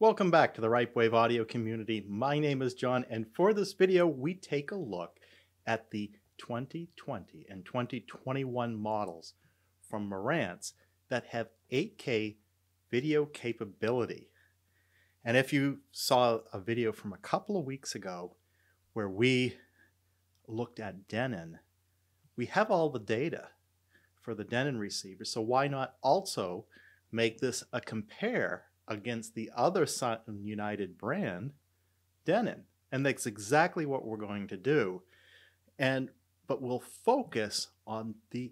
Welcome back to the Ripewave audio community. My name is John, and for this video, we take a look at the 2020 and 2021 models from Marantz that have 8K video capability. And if you saw a video from a couple of weeks ago where we looked at Denon, we have all the data for the Denon receiver, so why not also make this a compare against the other Sun United brand, Denon? And that's exactly what we're going to do. But we'll focus on the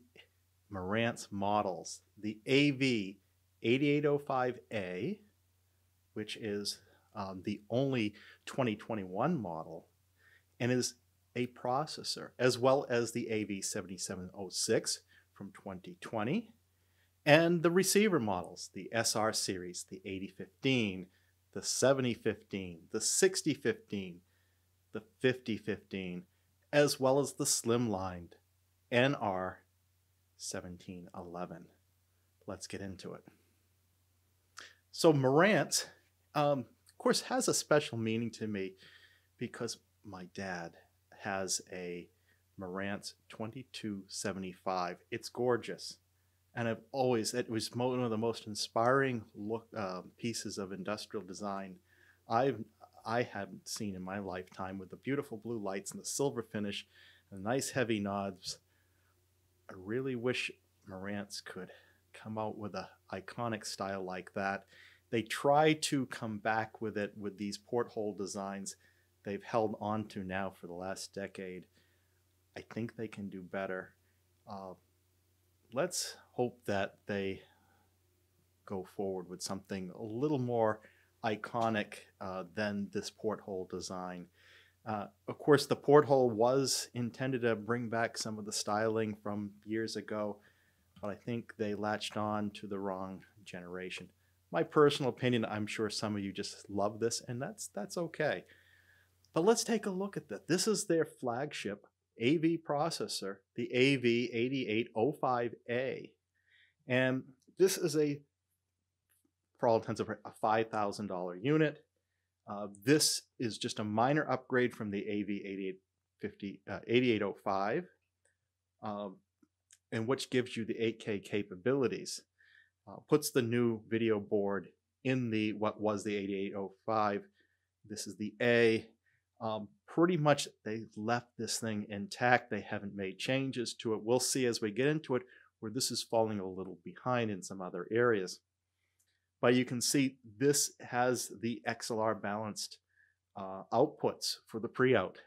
Marantz models, the AV 8805A, which is the only 2021 model, and is a processor, as well as the AV 7706 from 2020, and the receiver models, the SR series, the 8015, the 7015, the 6015, the 5015, as well as the slimlined NR 1711. Let's get into it. So Marantz, of course, has a special meaning to me because my dad has a Marantz 2275. It's gorgeous. And it was one of the most inspiring pieces of industrial design I haven't seen in my lifetime, with the beautiful blue lights and the silver finish and the nice heavy knobs. I really wish Marantz could come out with an iconic style like that. They try to come back with it with these porthole designs they've held on to now for the last decade. I think they can do better. Let's hope that they go forward with something a little more iconic than this porthole design. Of course, the porthole was intended to bring back some of the styling from years ago, but I think they latched on to the wrong generation. My personal opinion, I'm sure some of you just love this, and that's okay. But let's take a look at that. This is their flagship AV processor, the AV 8805A. And this is for all intents and purposes, a $5,000 unit. This is just a minor upgrade from the AV 8805, and which gives you the 8K capabilities. Puts the new video board in what was the 8805. This is the A. Pretty much they left this thing intact. They haven't made changes to it. We'll see as we get into it where this is falling a little behind in some other areas. But you can see this has the XLR balanced outputs for the pre-out.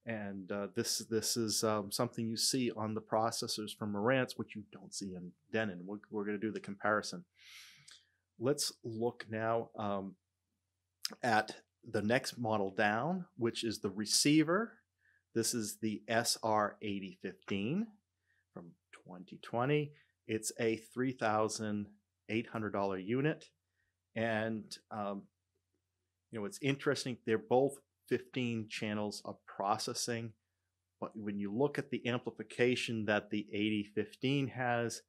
And this is something you see on the processors from Marantz, which you don't see in Denon. We're going to do the comparison. Let's look now at the next model down, which is the receiver. This is the SR8015 from 2020. It's a $3,800 unit. And, it's interesting. They're both 15 channels of processing. But when you look at the amplification that the 8015 has,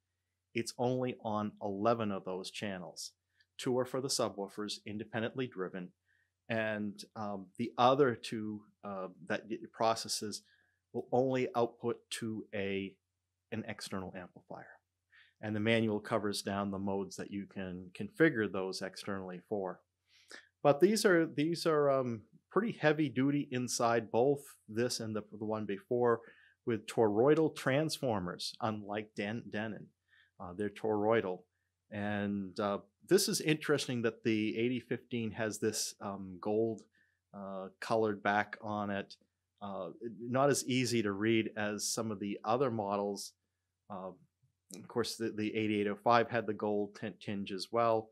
it's only on 11 of those channels. 2 are for the subwoofers, independently driven. And the other 2 that it processes will only output to an external amplifier. And the manual covers down the modes that you can configure those externally for. But these are pretty heavy duty inside, both this and the one before, with toroidal transformers, unlike Denon. They're toroidal. And this is interesting that the 8015 has this gold colored back on it. Not as easy to read as some of the other models. Of course, the 8805 had the gold tinge as well.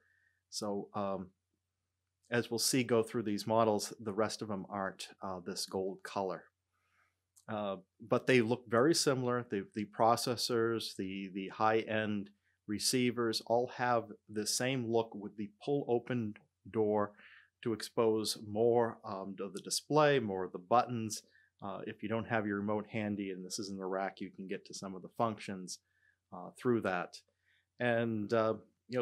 So as we'll see go through these models, the rest of them aren't this gold color. But they look very similar. The processors, the high-end receivers all have the same look, with the pull open door to expose more of the display, more of the buttons. If you don't have your remote handy and this is in the rack, you can get to some of the functions through that. And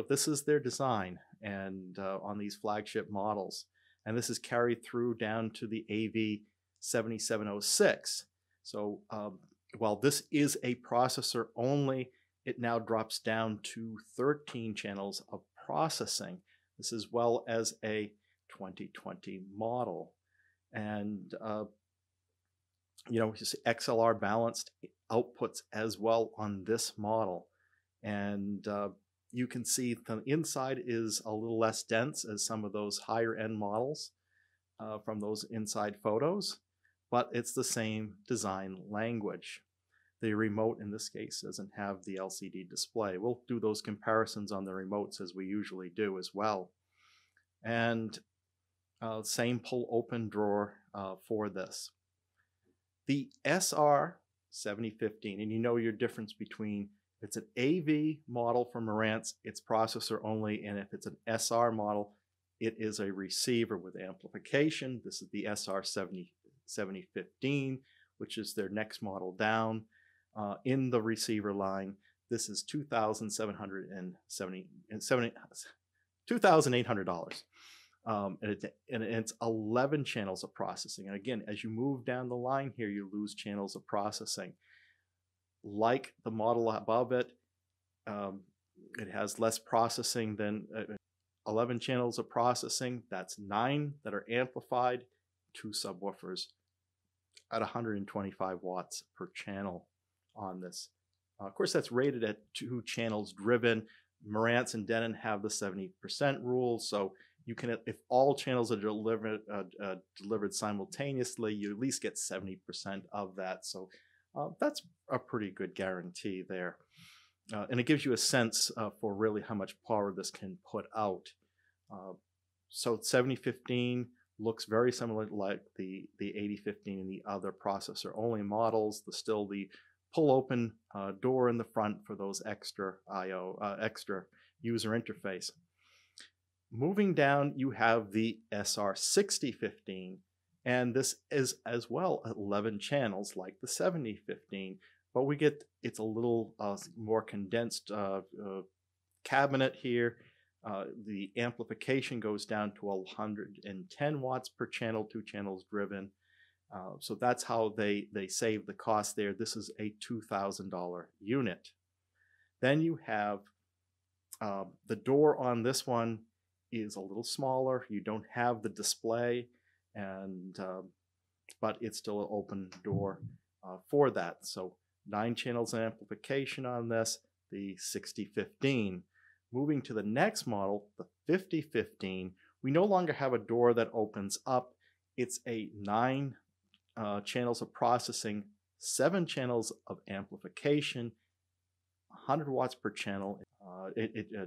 this is their design, and on these flagship models, and this is carried through down to the AV 7706. So while this is a processor only, it now drops down to 13 channels of processing. This as well as a 2020 model. And XLR balanced outputs as well on this model. And you can see the inside is a little less dense as some of those higher end models from those inside photos, but it's the same design language. The remote in this case doesn't have the LCD display. We'll do those comparisons on the remotes as we usually do as well. And same pull open drawer for this. The SR7015, and you know your difference between if it's an AV model from Marantz, it's processor only, and if it's an SR model, it is a receiver with amplification. This is the SR7015, which is their next model down in the receiver line. This is $2,800. And it's 11 channels of processing. And again, as you move down the line here, you lose channels of processing. Like the model above it, it has less processing than 11 channels of processing. That's 9 that are amplified, 2 subwoofers at 125 watts per channel on this. Of course, that's rated at 2 channels driven. Marantz and Denon have the 70% rule, so you can, if all channels are delivered simultaneously, you at least get 70% of that. So that's a pretty good guarantee there. And it gives you a sense for really how much power this can put out. So 7015 looks very similar like the 8015 and the other processor only models. Still the pull open door in the front for those extra extra user interface. Moving down, you have the SR6015, and this is as well 11 channels like the 7015, but it's a little more condensed cabinet here. The amplification goes down to 110 watts per channel, 2 channels driven. So that's how they save the cost there. This is a $2,000 unit. Then you have the door on this one is a little smaller. You don't have the display, and but it's still an open door for that. So 9 channels of amplification on this, the 6015. Moving to the next model, the 5015, we no longer have a door that opens up. It's a 9 channels of processing, 7 channels of amplification, 100 watts per channel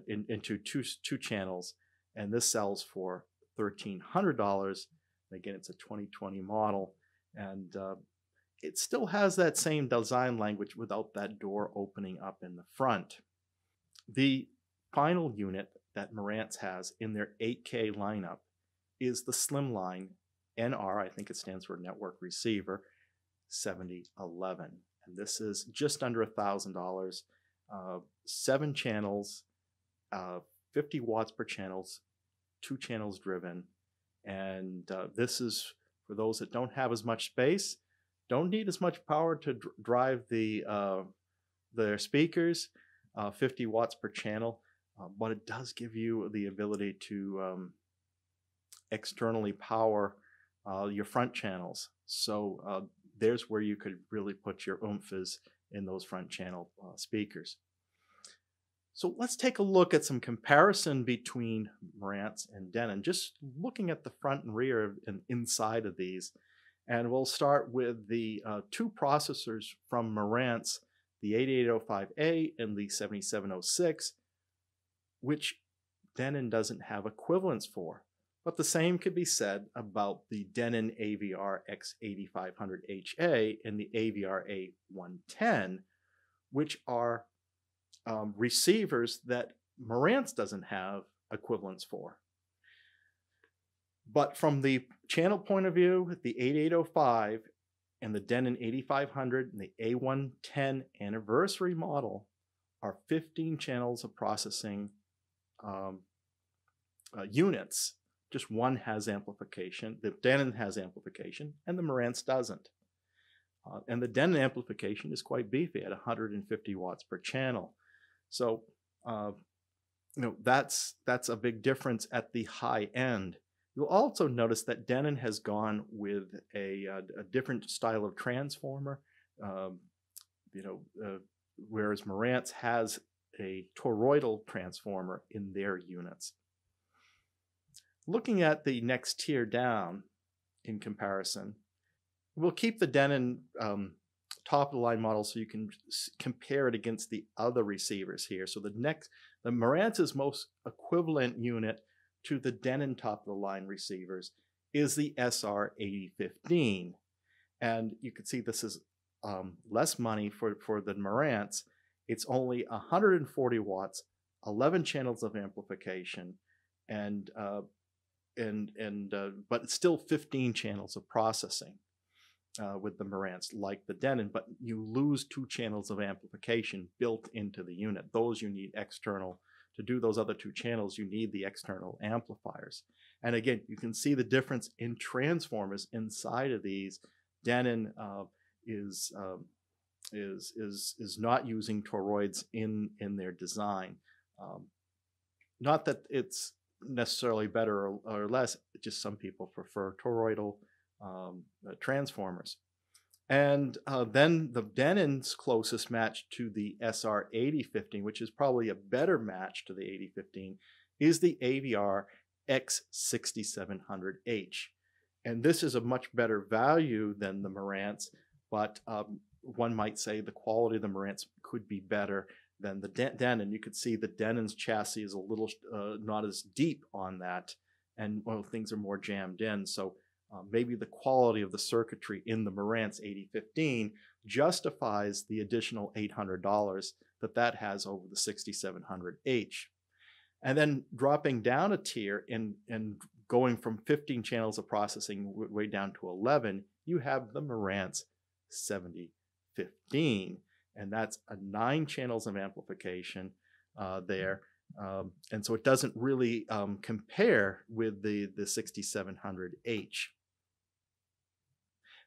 into two channels. And this sells for $1,300. Again, it's a 2020 model, and it still has that same design language without that door opening up in the front. The final unit that Marantz has in their 8K lineup is the Slimline NR, I think it stands for Network Receiver, 7011. And this is just under $1,000, 7 channels, 50 watts per channels, 2 channels driven. And this is for those that don't have as much space, don't need as much power to drive their speakers, 50 watts per channel, but it does give you the ability to externally power your front channels. So there's where you could really put your oomph in those front channel speakers. So let's take a look at some comparison between Marantz and Denon, just looking at the front and rear and inside of these. And we'll start with the 2 processors from Marantz, the 8805A and the 7706, which Denon doesn't have equivalents for. But the same could be said about the Denon AVR X8500HA and the AVR A110, which are receivers that Marantz doesn't have equivalents for. But from the channel point of view, the 8805 and the Denon 8500 and the A110 anniversary model are 15 channels of processing units. Just one has amplification. The Denon has amplification, and the Marantz doesn't. And the Denon amplification is quite beefy at 150 watts per channel. So, that's a big difference at the high end. You'll also notice that Denon has gone with a different style of transformer, whereas Marantz has a toroidal transformer in their units. Looking at the next tier down in comparison, we'll keep the Denon top of the line model so you can compare it against the other receivers here. So the Marantz's most equivalent unit to the Denon top of the line receivers is the SR8015. And you can see this is less money for the Marantz. It's only 140 watts, 11 channels of amplification, but it's still 15 channels of processing with the Marantz, like the Denon, but you lose 2 channels of amplification built into the unit. Those you need external. To do those other 2 channels, you need the external amplifiers. And again, you can see the difference in transformers inside of these. Denon is not using toroids in their design. Not that it's necessarily better or less, just some people prefer toroidal transformers. And then the Denon's closest match to the SR8015, which is probably a better match to the 8015, is the AVR X6700H. And this is a much better value than the Marantz, but one might say the quality of the Marantz could be better than the Denon. You could see the Denon's chassis is a little not as deep on that, and things are more jammed in. So maybe the quality of the circuitry in the Marantz 8015 justifies the additional $800 that has over the 6700H. And then dropping down a tier and going from 15 channels of processing way down to 11, you have the Marantz 7015. And that's 9 channels of amplification there. And so it doesn't really compare with the 6700H.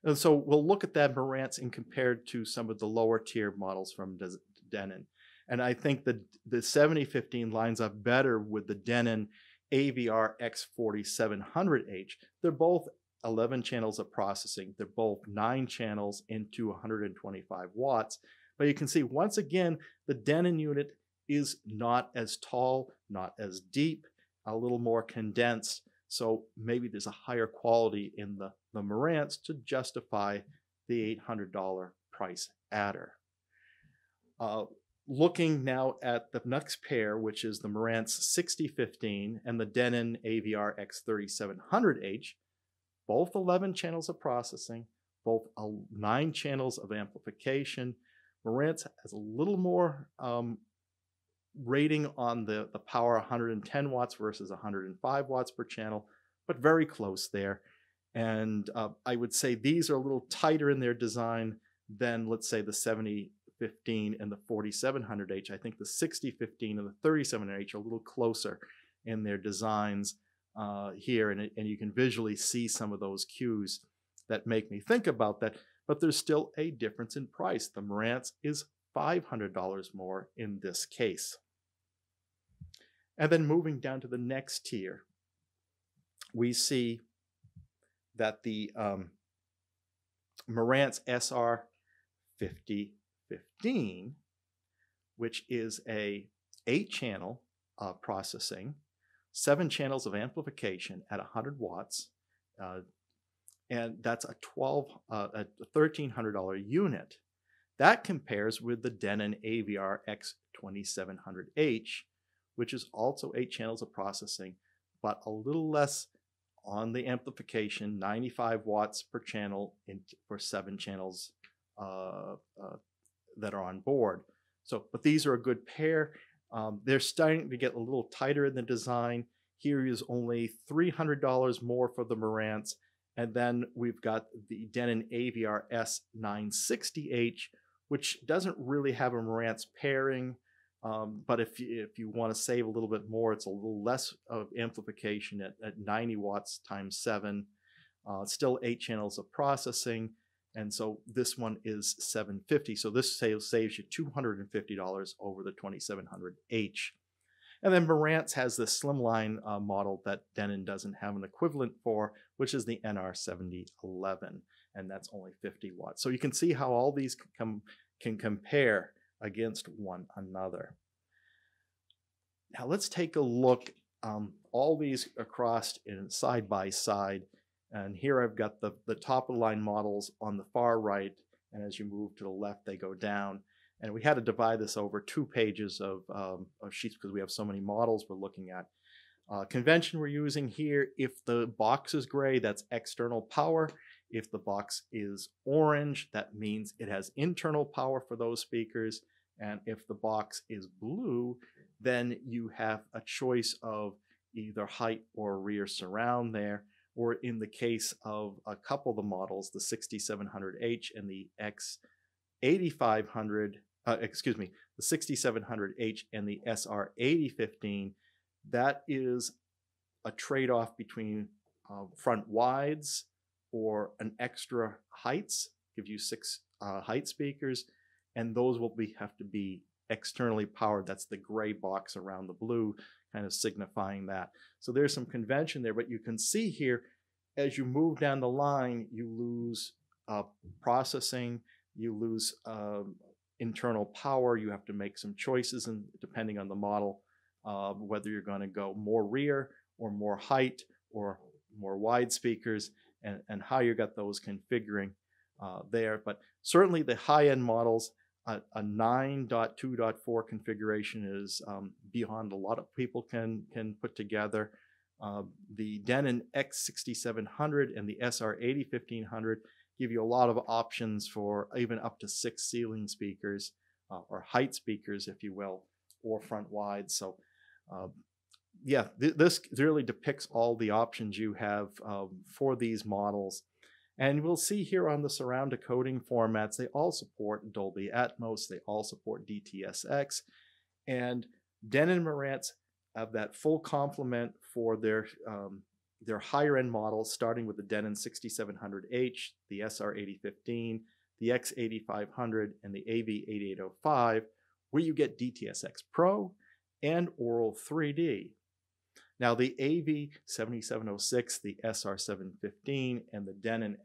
And so we'll look at that Marantz and compared to some of the lower tier models from Denon. And I think the 7015 lines up better with the Denon AVR X4700H. They're both 11 channels of processing. They're both 9 channels into 125 watts. But you can see, once again, the Denon unit is not as tall, not as deep, a little more condensed. So maybe there's a higher quality in the Marantz to justify the $800 price adder. Looking now at the next pair, which is the Marantz 6015 and the Denon AVR X3700H, both 11 channels of processing, both 9 channels of amplification. Marantz has a little more rating on the power, 110 watts versus 105 watts per channel, but very close there. And I would say these are a little tighter in their design than, let's say, the 7015 and the 4700H. I think the 6015 and the 3700H are a little closer in their designs here, and you can visually see some of those cues that make me think about that. But there's still a difference in price. The Marantz is $500 more in this case. And then moving down to the next tier, we see that the Marantz SR5015, which is a 8-channel processing, 7 channels of amplification at 100 watts, and that's a $1,300 unit. That compares with the Denon AVR X2700H, which is also 8 channels of processing, but a little less on the amplification, 95 watts per channel for 7 channels that are on board. So, but these are a good pair. They're starting to get a little tighter in the design. Here is only $300 more for the Marantz. And then we've got the Denon AVR S960H, which doesn't really have a Marantz pairing. But if you want to save a little bit more, it's a little less of amplification at 90 watts times 7. Still 8 channels of processing, and so this one is $750. So this saves you $250 over the 2700H. And then Marantz has this slimline model that Denon doesn't have an equivalent for, which is the NR7011, and that's only 50 watts. So you can see how all these can compare against one another. Now let's take a look all these across in side by side. And here I've got the top of the line models on the far right, and as you move to the left, they go down. And we had to divide this over 2 pages of sheets because we have so many models we're looking at. Convention we're using here, if the box is gray, that's external power. If the box is orange, that means it has internal power for those speakers. And if the box is blue, then you have a choice of either height or rear surround there. Or in the case of a couple of the models, the 6700H and the X8500, the 6700H and the SR8015, that is a trade-off between front wides or an extra heights, give you 6 height speakers, and those will have to be externally powered. That's the gray box around the blue, kind of signifying that. So there's some convention there, but you can see here, as you move down the line, you lose processing, you lose internal power. You have to make some choices, and depending on the model, whether you're going to go more rear or more height or more wide speakers, and how you got those configuring there. But certainly the high-end models, a 9.2.4 configuration is beyond a lot of people can put together. The Denon X6700 and the SR801500 give you a lot of options for even up to 6 ceiling speakers, or height speakers, if you will, or front wide. So yeah, this really depicts all the options you have for these models. And we'll see here on the surround decoding formats, they all support Dolby Atmos, they all support DTS:X, and Denon and Marantz have that full complement for their higher end models, starting with the Denon 6700H, the SR8015, the X8500, and the AV8805, where you get DTS:X Pro and Aural 3D. Now the AV7706, the SR715, and the Denon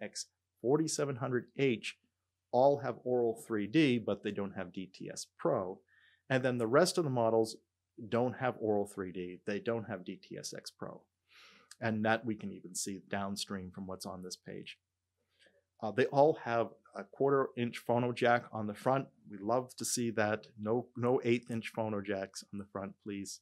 X4700H all have Aural 3D, but they don't have DTS Pro. And then the rest of the models don't have Aural 3D, they don't have DTS:X Pro. And that we can even see downstream from what's on this page. They all have a 1/4-inch phono jack on the front. We love to see that. No 1/8-inch phono jacks on the front, please.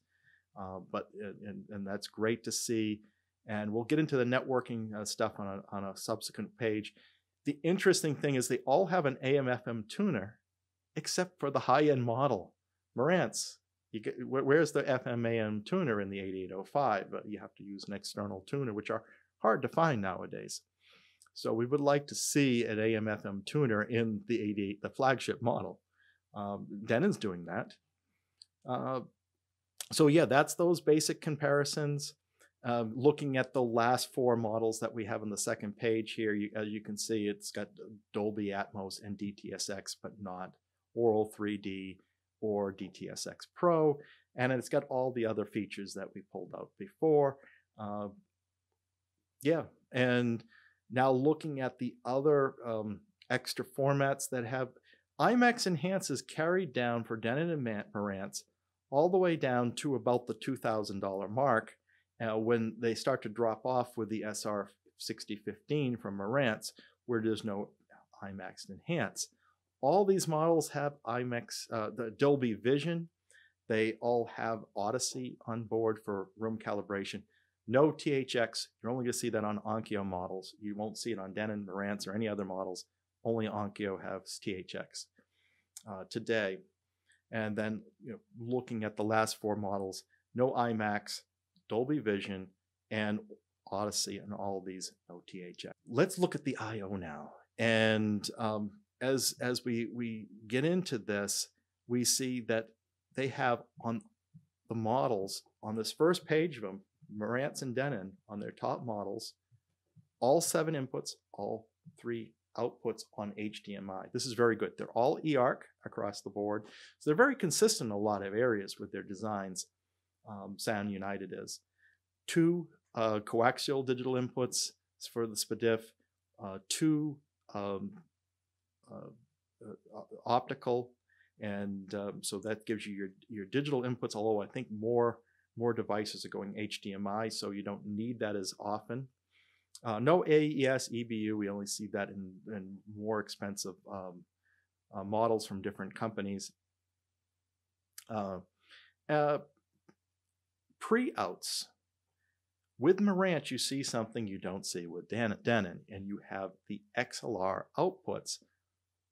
And that's great to see. And we'll get into the networking stuff on a subsequent page. The interesting thing is they all have an AM/FM tuner, except for the high-end model. Marantz, where's the FM/AM tuner in the 8805? But you have to use an external tuner, which are hard to find nowadays. So we would like to see an AM/FM tuner in the 88, the flagship model. Denon's doing that. So yeah, that's those basic comparisons. Looking at the last 4 models that we have on the second page here, as you can see, it's got Dolby Atmos and DTS:X, but not Aural 3D or DTS:X Pro. And it's got all the other features that we pulled out before. Yeah, and now looking at the other extra formats that have IMAX Enhance is carried down for Denon and Marantz all the way down to about the $2,000 mark when they start to drop off with the SR6015 from Marantz, where there's no IMAX Enhance. All these models have IMAX, the Dolby Vision. They all have Odyssey on board for room calibration. No THX. You're only going to see that on Onkyo models. You won't see it on Denon, Marantz, or any other models. Only Onkyo has THX today. And then looking at the last 4 models, no IMAX, Dolby Vision, and Odyssey, and all of these no THX. Let's look at the I/O now. And as we get into this, we see that they have on the models, on this first page of them, Marantz and Denon, on their top models, all 7 inputs, all 3 outputs on HDMI. This is very good. They're all eARC across the board. So they're very consistent in a lot of areas with their designs. Sound United is. 2 coaxial digital inputs for the SPDIF, 2 optical, and so that gives you your digital inputs, although I think more devices are going HDMI, so you don't need that as often. No AES, EBU, we only see that in more expensive models from different companies. Pre-outs. With Marantz, you see something you don't see with Denon, and you have the XLR outputs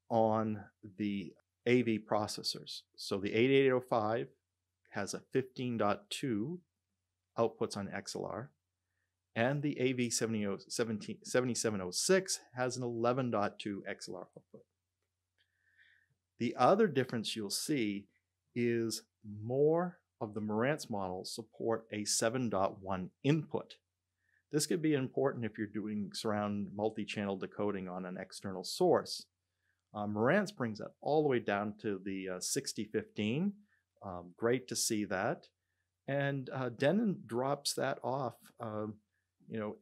on the AV processors. So the 8805 has a 15.2 outputs on XLR, and the AV 7706 has an 11.2 XLR output. The other difference you'll see is more of the Marantz models support a 7.1 input. This could be important if you're doing surround multi-channel decoding on an external source. Marantz brings that all the way down to the 6015. Great to see that. And Denon drops that off.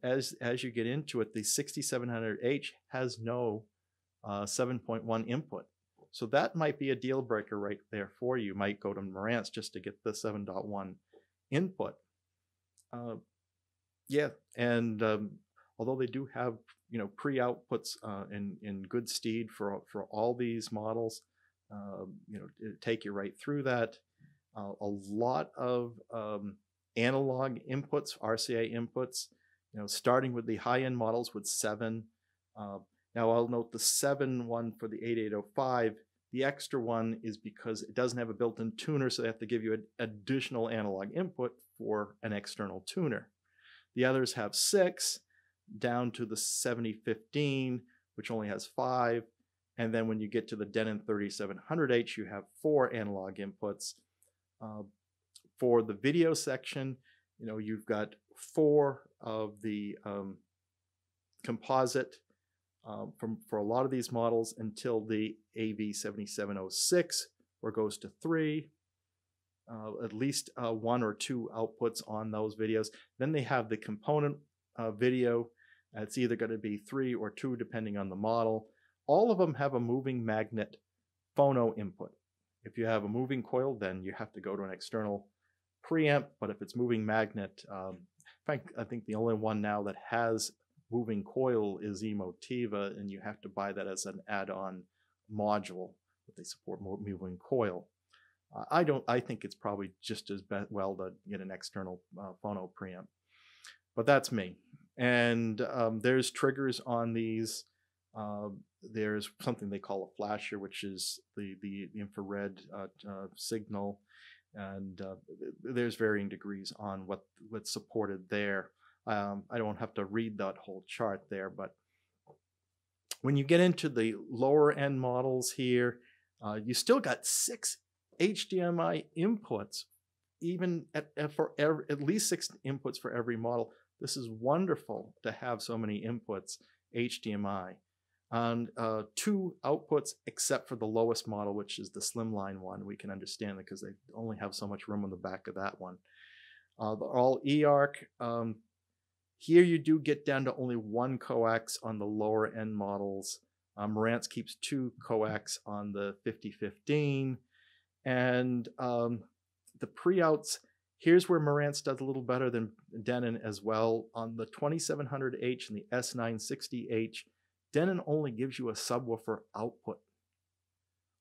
As you get into it, the 6700H has no 7.1 input. So that might be a deal breaker right there for you. You might go to Marantz just to get the 7.1 input. Although they do have pre-outputs in good stead for all these models, take you right through that. A lot of analog inputs, RCA inputs, starting with the high-end models with 7. Now I'll note the 7 one for the 8805, the extra one is because it doesn't have a built-in tuner, so they have to give you an additional analog input for an external tuner. The others have 6, down to the 7015, which only has 5, and then when you get to the Denon 3700H, you have 4 analog inputs. For the video section, you've got 4 of the composite for a lot of these models until the AV 7706, where it goes to 3, at least 1 or 2 outputs on those videos. Then they have the component video. It's either going to be 3 or 2 depending on the model. All of them have a moving magnet phono input. If you have a moving coil, then you have to go to an external preamp, but if it's moving magnet, in fact, I think the only one now that has moving coil is Emotiva, and you have to buy that as an add-on module, but they support moving coil. I think it's probably just as well to get an external phono preamp, but that's me. And there's triggers on these. There's something they call a flasher, which is the infrared signal, and there's varying degrees on what's supported there. I don't have to read that whole chart there, but when you get into the lower end models here, you still got 6 HDMI inputs, even at least 6 inputs for every model. This is wonderful to have so many inputs HDMI. And 2 outputs except for the lowest model, which is the slimline one. We can understand that because they only have so much room on the back of that one. They're all eARC. Here you do get down to only 1 coax on the lower end models. Marantz keeps 2 coax on the 5015. And the pre-outs, here's where Marantz does a little better than Denon as well. On the 2700H and the S960H, Denon only gives you a subwoofer output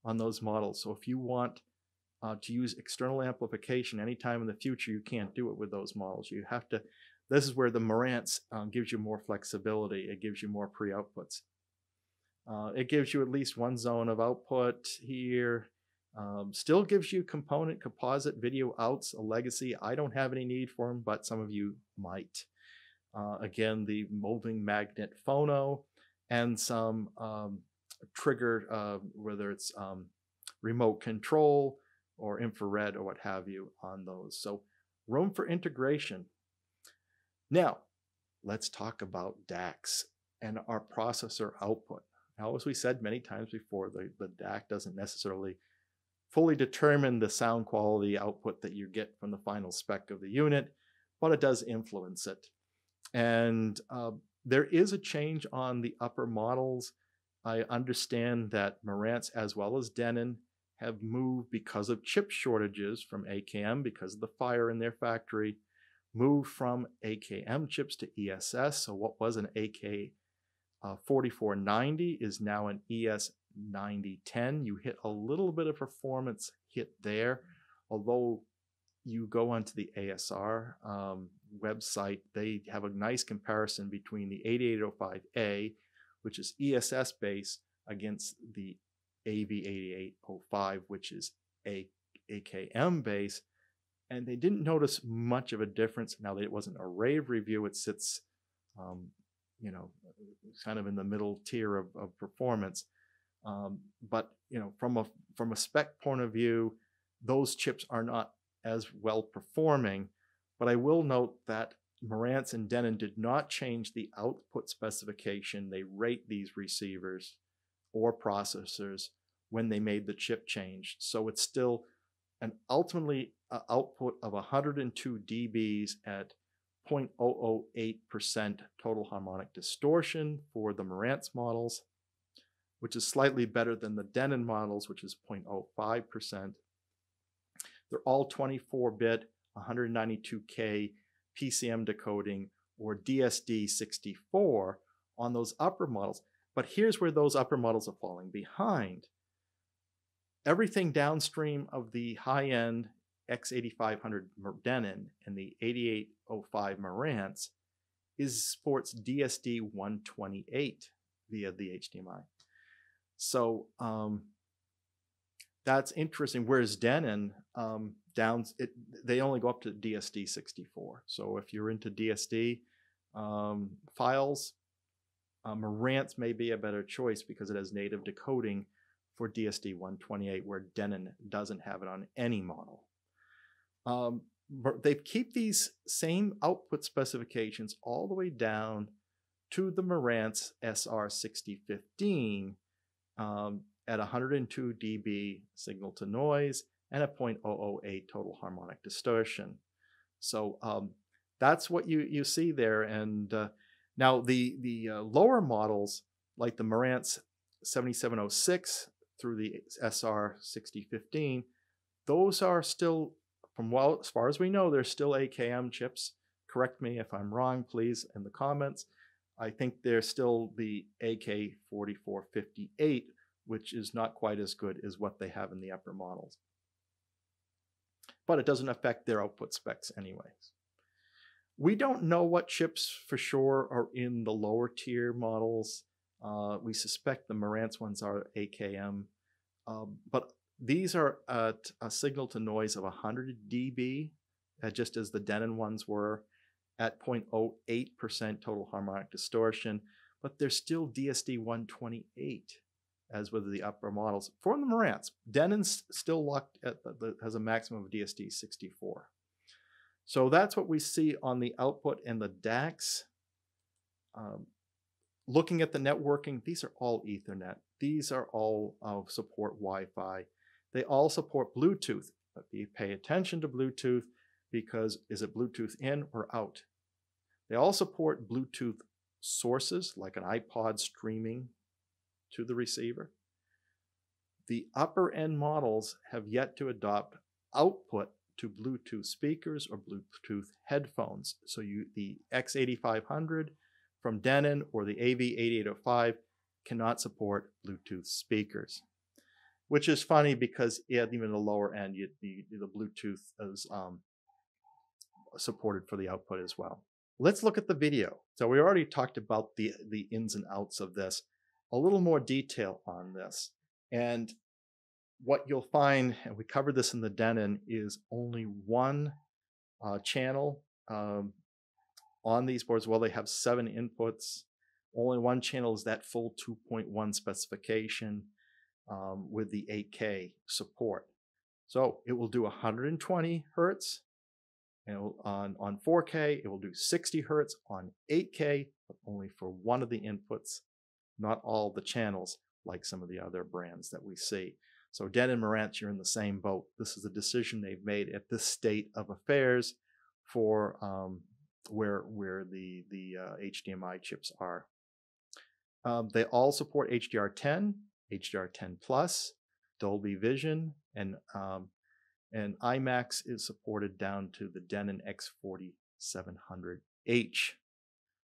on those models. So if you want to use external amplification anytime in the future, you can't do it with those models. You have to. This is where the Marantz gives you more flexibility. It gives you more pre-outputs. It gives you at least 1 zone of output here. Still gives you composite video outs, a legacy. I don't have any need for them, but some of you might. Again, the moving magnet phono and some trigger, whether it's remote control, or infrared or what have you on those. So room for integration. Now, let's talk about DACs and our processor output. Now, as we said many times before, the DAC doesn't necessarily fully determine the sound quality output that you get from the final spec of the unit, but it does influence it. And there is a change on the upper models. I understand that Marantz as well as Denon have moved because of chip shortages from AKM, because of the fire in their factory, moved from AKM chips to ESS. So what was an AK 4490 is now an ES 9010. You hit a little bit of performance hit there, although you go onto the ASR website, they have a nice comparison between the 8805A, which is ESS based, against the AV8805, which is AKM based, and they didn't notice much of a difference. Now, it wasn't a rave review. It sits, you know, kind of in the middle tier of performance. But you know, from a spec point of view, those chips are not as well performing. But I will note that Marantz and Denon did not change the output specification. They rate these receivers or processors when they made the chip change. So it's still an ultimately output of 102 dBs at 0.008% total harmonic distortion for the Marantz models, which is slightly better than the Denon models, which is 0.05%. They're all 24-bit, 192K PCM decoding or DSD64 on those upper models. But here's where those upper models are falling behind. Everything downstream of the high-end X8500 Denon and the 8805 Marantz sports DSD 128 via the HDMI. So that's interesting. Whereas Denon they only go up to DSD 64. So if you're into DSD files, Marantz may be a better choice because it has native decoding for DSD 128, where Denon doesn't have it on any model. They keep these same output specifications all the way down to the Marantz SR6015 at 102 dB signal to noise and a 0.008 total harmonic distortion. So that's what you see there. And now the lower models, like the Marantz 7706 through the SR6015, those are still, as far as we know, they're still AKM chips. Correct me if I'm wrong, please, in the comments. I think they're still the AK4458, which is not quite as good as what they have in the upper models. But it doesn't affect their output specs anyways. We don't know what chips for sure are in the lower tier models. We suspect the Marantz ones are AKM, but these are at a signal to noise of 100 dB, just as the Denon ones were, at 0.08% total harmonic distortion, but they're still DSD 128, as with the upper models. For the Marantz, Denon's still locked at has a maximum of DSD 64. So that's what we see on the output and the DACs. Looking at the networking, these are all Ethernet. These are all support Wi-Fi. They all support Bluetooth. But you pay attention to Bluetooth because is it Bluetooth in or out? They all support Bluetooth sources like an iPod streaming to the receiver. The upper end models have yet to adopt output to Bluetooth speakers or Bluetooth headphones. So the X8500 from Denon or the AV8805 cannot support Bluetooth speakers, which is funny because even the lower end, the Bluetooth is supported for the output as well. Let's look at the video. So we already talked about the ins and outs of this. A little more detail on this. And what you'll find, and we covered this in the Denon, is only one channel on these boards. Well, they have 7 inputs. Only one channel is that full 2.1 specification with the 8K support. So it will do 120 hertz, and on 4K, it will do 60 hertz on 8K, but only for one of the inputs, not all the channels like some of the other brands that we see. So Denon Marantz, you're in the same boat. This is a decision they've made at this state of affairs for where the HDMI chips are. They all support HDR10, HDR10 Plus, Dolby Vision, and IMAX is supported down to the Denon X4700H.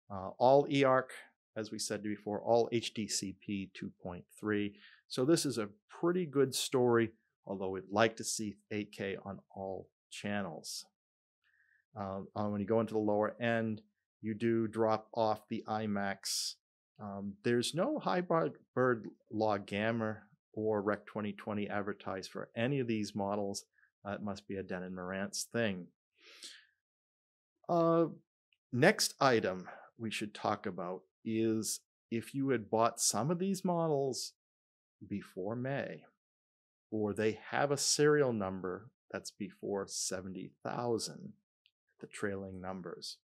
All eARC, as we said before, all HDCP 2.3. So this is a pretty good story, although we'd like to see 8K on all channels. When you go into the lower end, you do drop off the IMAX. There's no Hybrid Log Gamma or Rec 2020 advertised for any of these models. It must be a Denon Marantz thing. Next item we should talk about is if you had bought some of these models before May, or they have a serial number that's before 70,000, the trailing numbers,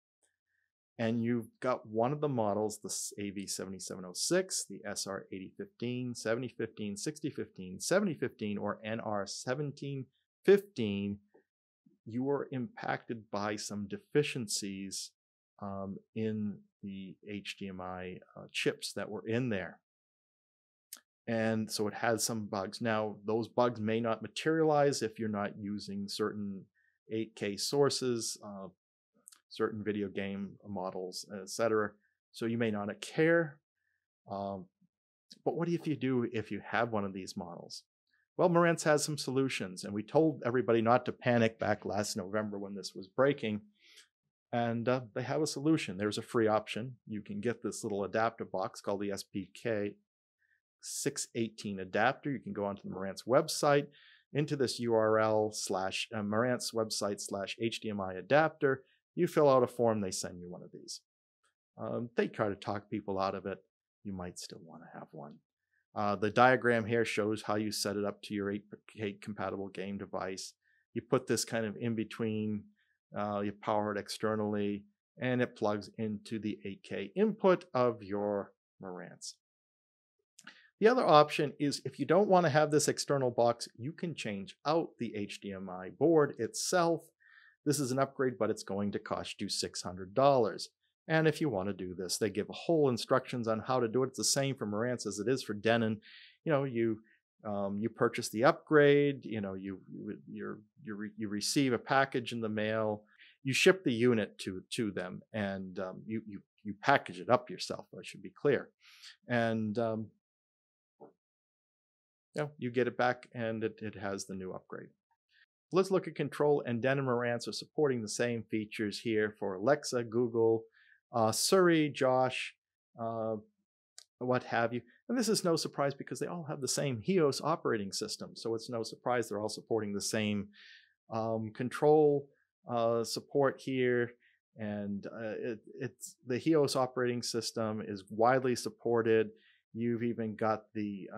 and you've got one of the models, the AV7706, the SR8015, 7015, 6015, 7015, or NR1715, you were impacted by some deficiencies in the HDMI chips that were in there. And so it has some bugs. Now, those bugs may not materialize if you're not using certain 8K sources, certain video game models, etc. So you may not care. But what if you have one of these models? Well, Marantz has some solutions, and we told everybody not to panic back last November when this was breaking. And they have a solution. There's a free option. You can get this little adapter box called the SPK 618 adapter. You can go onto the Marantz website, into this URL / Marantz website / HDMI adapter. You fill out a form, they send you one of these. They try to talk people out of it. You might still want to have one. The diagram here shows how you set it up to your 8K compatible game device. You put this kind of in between, you power it externally, and it plugs into the 8K input of your Marantz. The other option is if you don't want to have this external box, you can change out the HDMI board itself. This is an upgrade, but it's going to cost you $600. And if you want to do this, they give whole instructions on how to do it. It's the same for Marantz as it is for Denon. You purchase the upgrade. You receive a package in the mail. You ship the unit to them, and you package it up yourself. I should be clear, and you get it back, and it has the new upgrade. Let's look at control, and Denon Marantz are supporting the same features here for Alexa, Google, Siri, Josh, what have you. And this is no surprise because they all have the same HEOS operating system. So it's no surprise they're all supporting the same control support here. And it's the HEOS operating system is widely supported. You've even got the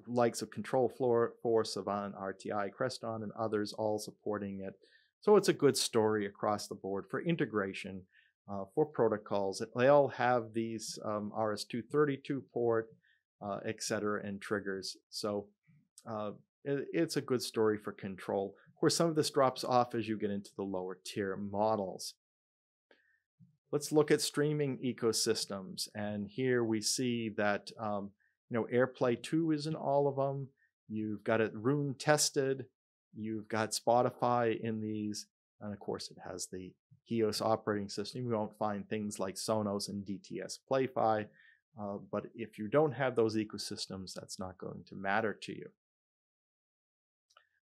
likes of Control Force, Savant, RTI, Creston, and others all supporting it. So it's a good story across the board for integration, for protocols. They all have these RS-232 port, etc., and triggers. So it's a good story for control. Of course, some of this drops off as you get into the lower tier models. Let's look at streaming ecosystems, and here we see that AirPlay 2 is in all of them. You've got it room tested. You've got Spotify in these, and of course it has the HEOS operating system. You won't find things like Sonos and DTS Play-Fi, but if you don't have those ecosystems, that's not going to matter to you.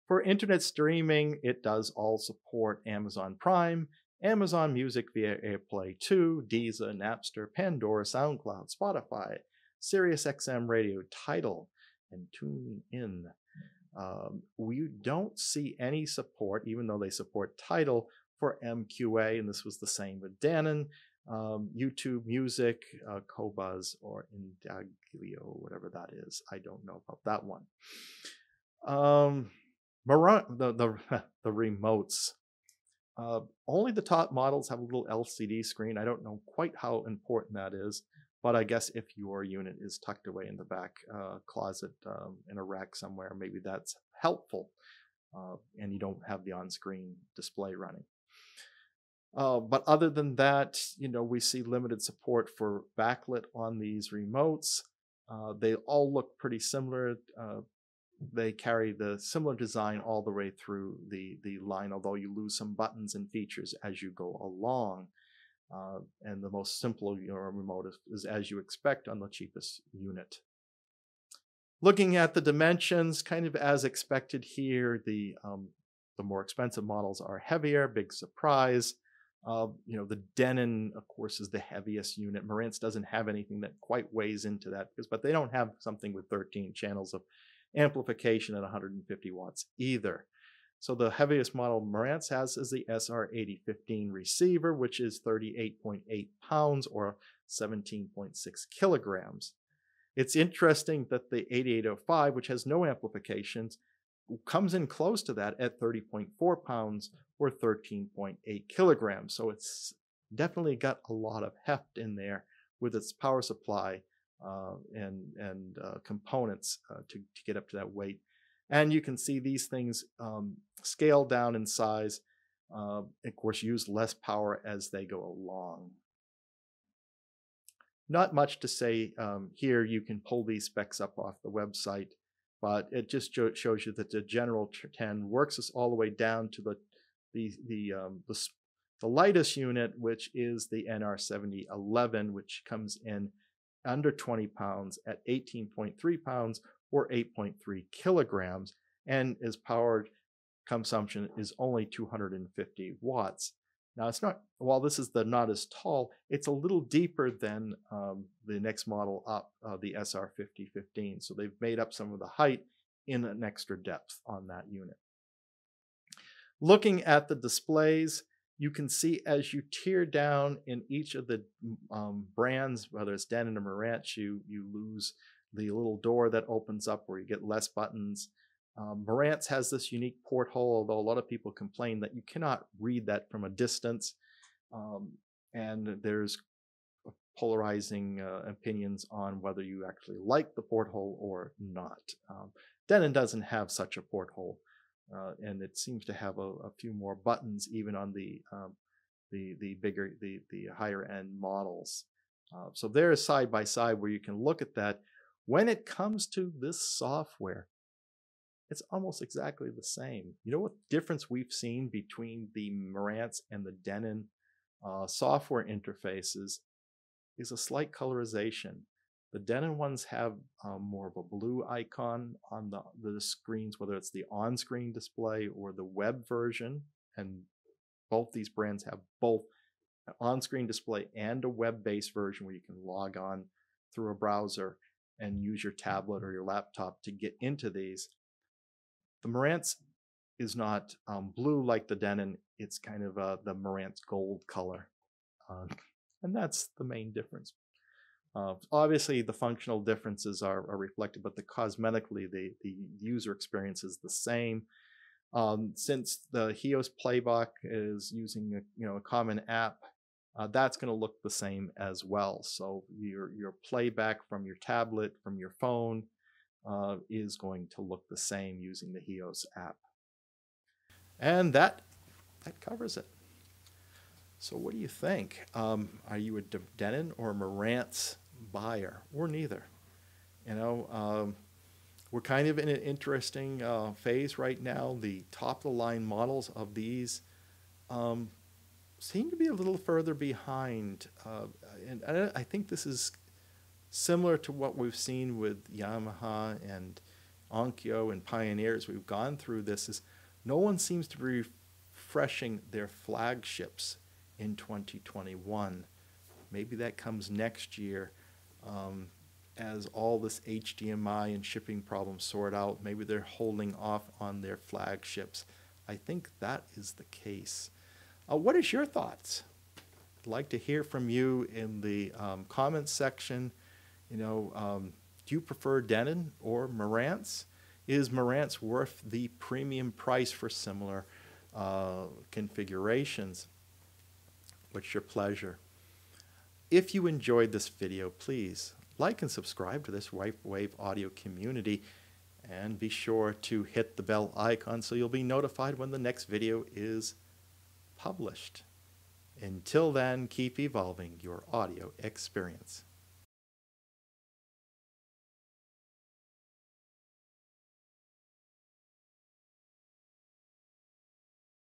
For internet streaming, it does all support Amazon Prime, Amazon Music via AirPlay 2, Deezer, Napster, Pandora, SoundCloud, Spotify, SiriusXM Radio, Tidal, and TuneIn. We don't see any support, even though they support Tidal, for MQA, and this was the same with Denon, YouTube Music, Qobuz, or Indaglio, whatever that is. I don't know about that one. Um, the remotes. Only the top models have a little LCD screen. I don't know quite how important that is, but I guess if your unit is tucked away in the back closet in a rack somewhere, maybe that's helpful, and you don't have the on-screen display running. But other than that, we see limited support for backlit on these remotes. They all look pretty similar. They carry the similar design all the way through the line, although you lose some buttons and features as you go along. And the most simple remote is as you expect on the cheapest unit. Looking at the dimensions, kind of as expected here, the more expensive models are heavier, big surprise. The Denon, of course, is the heaviest unit. Marantz doesn't have anything that quite weighs into that, but they don't have something with 13 channels of amplification at 150 watts either. So the heaviest model Marantz has is the SR8015 receiver, which is 38.8 pounds or 17.6 kilograms. It's interesting that the 8805, which has no amplifications, comes in close to that at 30.4 pounds or 13.8 kilograms. So it's definitely got a lot of heft in there with its power supply and components to get up to that weight. And you can see these things scale down in size, of course, use less power as they go along. Not much to say here. You can pull these specs up off the website, but it just shows you that the general 10 works us all the way down to the lightest unit, which is the NR7011, which comes in under 20 pounds at 18.3 pounds or 8.3 kilograms, and its power consumption is only 250 watts. Now it's not, while this is not as tall, it's a little deeper than the next model up, the SR5015. So they've made up some of the height in an extra depth on that unit. Looking at the displays, you can see as you tear down in each of the brands, whether it's Denon or Marantz, you lose the little door that opens up where you get less buttons. Marantz has this unique porthole, although a lot of people complain that you cannot read that from a distance. And there's polarizing opinions on whether you actually like the porthole or not. Denon doesn't have such a porthole, and it seems to have a few more buttons even on the higher end models. So there is side by side where you can look at that. When it comes to this software, it's almost exactly the same. You know what difference we've seen between the Marantz and the Denon software interfaces is a slight colorization. The Denon ones have more of a blue icon on the screens, whether it's the on-screen display or the web version, and both these brands have both an on-screen display and a web-based version where you can log on through a browser and use your tablet or your laptop to get into these. The Marantz is not blue like the Denon. It's kind of the Marantz gold color. And that's the main difference. Obviously, the functional differences are reflected, but cosmetically, the user experience is the same. Since the HEOS Playback is using a common app, that's going to look the same as well. So your playback from your tablet, from your phone, is going to look the same using the HEOS app. And that covers it. So what do you think? Are you a Denon or Marantz buyer, or neither? We're kind of in an interesting phase right now. The top-of-the-line models of these seem to be a little further behind. And I think this is similar to what we've seen with Yamaha and Onkyo and Pioneer as we've gone through this. Is no one seems to be refreshing their flagships in 2021. Maybe that comes next year as all this HDMI and shipping problems sort out. Maybe they're holding off on their flagships. I think that is the case. What is your thoughts? I'd like to hear from you in the comments section. Do you prefer Denon or Marantz? Is Marantz worth the premium price for similar configurations? What's your pleasure? If you enjoyed this video, please like and subscribe to this Wave Audio community, and be sure to hit the bell icon so you'll be notified when the next video is published. Until then, keep evolving your audio experience.